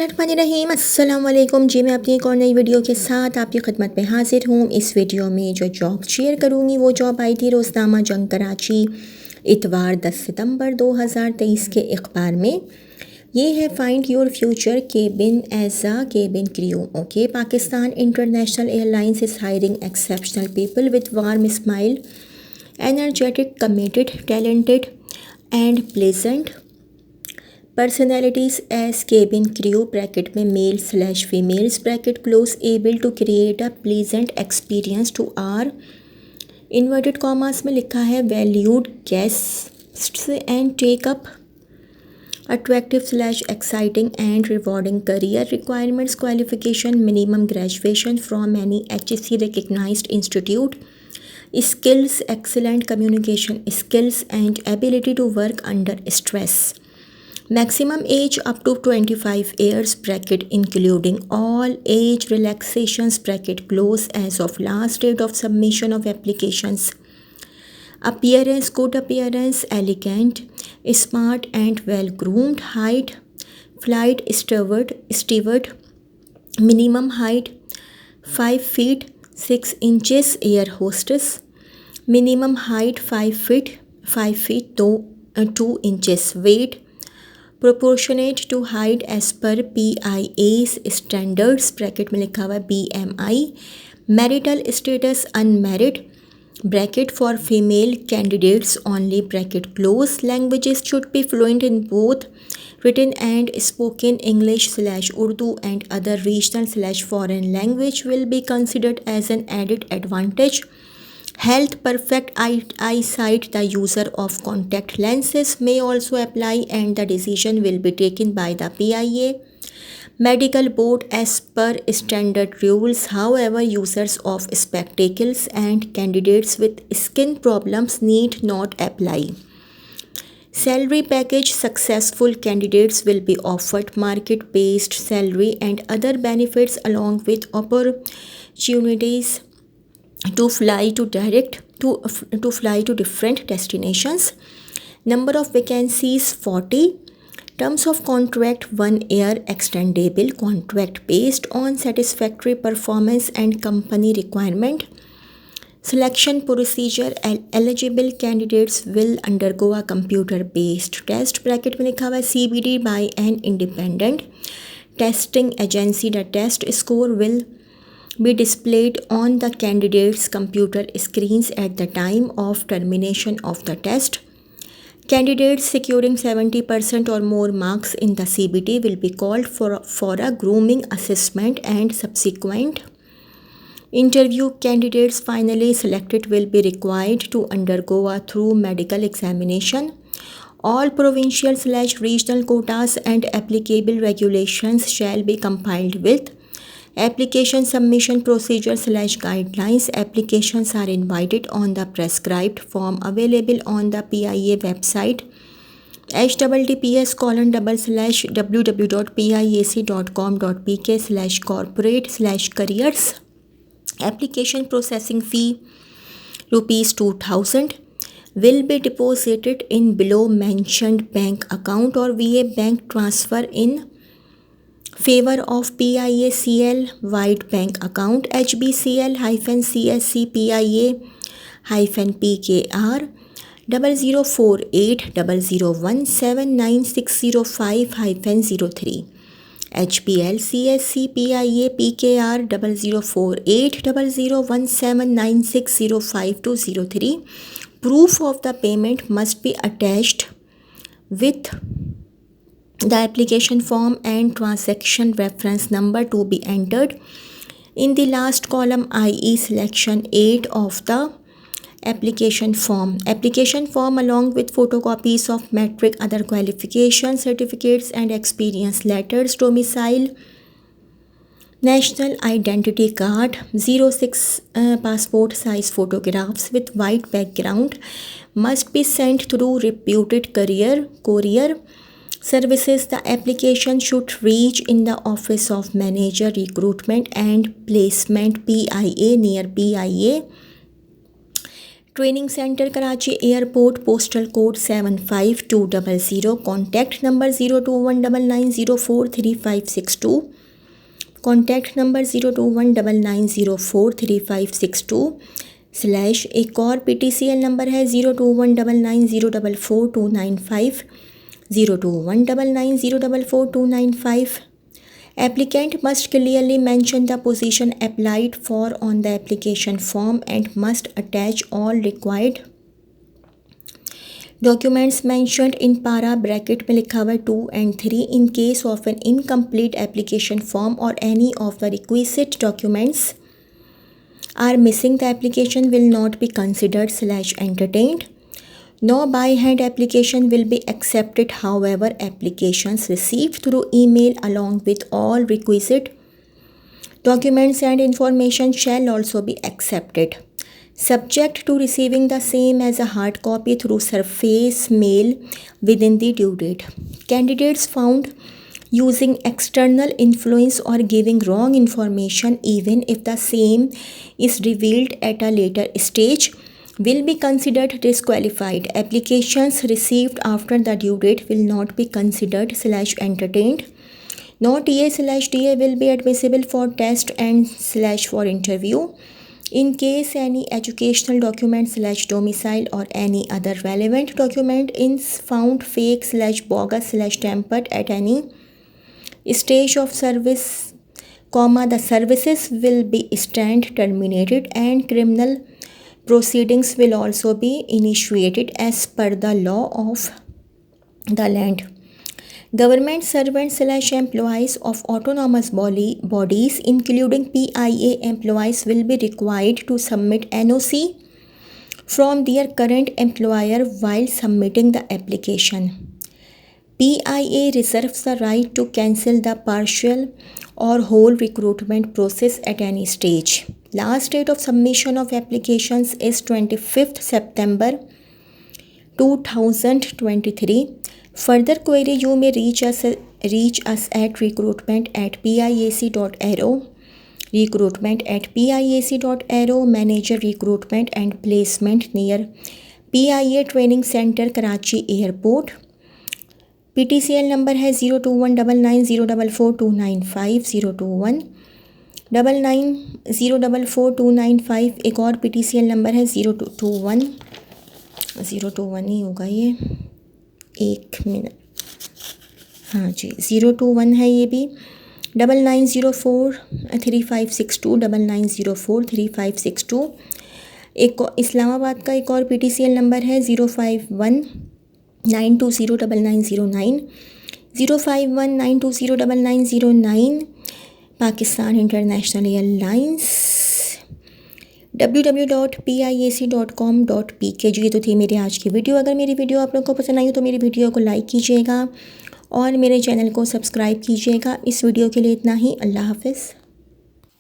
रहीम अस्सलाम वालेकुम जी। मैं अपनी एक और नई वीडियो के साथ आपकी खिदमत में हाजिर हूँ। इस वीडियो में जो जॉब शेयर करूँगी वो जॉब आई थी रोज़नामा जंग कराची इतवार 10 सितंबर 2023 के अखबार में। ये है find your future cabin as a cabin crew. Okay, Pakistan international airlines is hiring exceptional people with warm smile, energetic, committed, talented and pleasant personalities as cabin crew bracket में male/females bracket close able to create a pleasant experience to our inverted commas में लिखा है valued guests and take up attractive/exciting and rewarding career requirements qualification minimum graduation from any HSC recognized institute, skills excellent communication skills and ability to work under stress, maximum age up to 25 years bracket including all age relaxations bracket close as of last date of submission of applications, appearance good appearance, elegant, smart and well groomed, height flight steward, minimum height 5 feet 6 inches, air hostess, minimum height 5 feet 2 inches, weight proportionate to height as per PIA's standards bracket में लिखा हुआ है BMI, marital status unmarried bracket for female candidates only bracket close, languages should be fluent in both written and spoken English/Urdu and other regional/foreign language will be considered as an added advantage. Health perfect eyesight, the user of contact lenses may also apply and the decision will be taken by the PIA medical board as per standard rules. However, users of spectacles and candidates with skin problems need not apply. Salary package, successful candidates will be offered market based salary and other benefits along with opportunities to fly to different destinations. Number of vacancies 40. Terms of contract 1 year extendable contract based on satisfactory performance and company requirement. Selection procedure, eligible candidates will undergo a computer based test bracket में लिखा हुआ है CBD by an independent testing agency. The test score will be displayed on the candidate's computer screens at the time of termination of the test. Candidates securing 70% or more marks in the CBT will be called for a grooming assessment and subsequent interview. Candidates finally selected will be required to undergo a thorough medical examination. All provincial/regional quotas and applicable regulations shall be complied with. Application submission procedure/guidelines. Applications are invited on the prescribed form available on the PIA website https://www.piac.com.pk/corporate/careers. Application processing fee ₹2000 will be deposited in below mentioned bank account or via bank transfer in favor of PIACL White Bank account HBCL-CSC-PIA-PKR 004800179605-03 HBL-CSC-PIA-PKR 004800179605-03. Proof of the payment must be attached with the application form and transaction reference number to be entered in the last column, i.e. selection 8 of the application form. Application form along with photocopies of metric, other qualification certificates and experience letters, domicile, national identity card, 06 passport size photographs with white background must be sent through reputed courier services. The application should reach in the office of manager recruitment and placement PIA near PIA training centre Karachi airport, postal code 75200, contact number 02199043562, contact number 02199043562 / एक और PTCL number है 02199044295, 02199044295. Applicant must clearly mention the position applied for on the application form and must attach all required documents mentioned in para bracket में लिखा हुआ 2 and 3. In case of an incomplete application form or any of the requisite documents are missing, the application will not be considered / entertained. No by hand application will be accepted. However, applications received through email along with all requisite documents and information shall also be accepted, subject to receiving the same as a hard copy through surface mail within the due date. Candidates found using external influence or giving wrong information, even if the same is revealed at a later stage, will be considered disqualified. Applications received after the due date will not be considered / entertained. No TA/DA will be admissible for test and / for interview. In case any educational document / domicile or any other relevant document is found fake / bogus / tampered at any stage of service, the services will be stand terminated and criminal proceedings will also be initiated as per the law of the land. Government servants / employees of autonomous bodies, including PIA employees, will be required to submit NOC from their current employer while submitting the application. PIA reserves the right to cancel the partial or whole recruitment process at any stage. Last date of submission of applications is 25th September 2023. Further query you may reach us at recruitment@piac.aero, recruitment@piac.aero, manager recruitment and placement near PIA Training Center Karachi Airport. PTCL number है 02199044295, 02199044295. एक और PTCL number है 021 ही होगा ये, एक minute, हाँ जी 021 है ये भी, 99043562, 99043562. एक इस्लामाबाद का एक और PTCL नंबर है 05192099909, 05192099909. Pakistan international airlines, www.piac.com.pk. जी, ये तो थी मेरी आज की वीडियो. अगर मेरी वीडियो आप लोगों को पसंद आई हो तो मेरी वीडियो को लाइक कीजिएगा और मेरे चैनल को सब्सक्राइब कीजिएगा. इस वीडियो के लिए इतना ही. अल्लाह हाफ़िज़.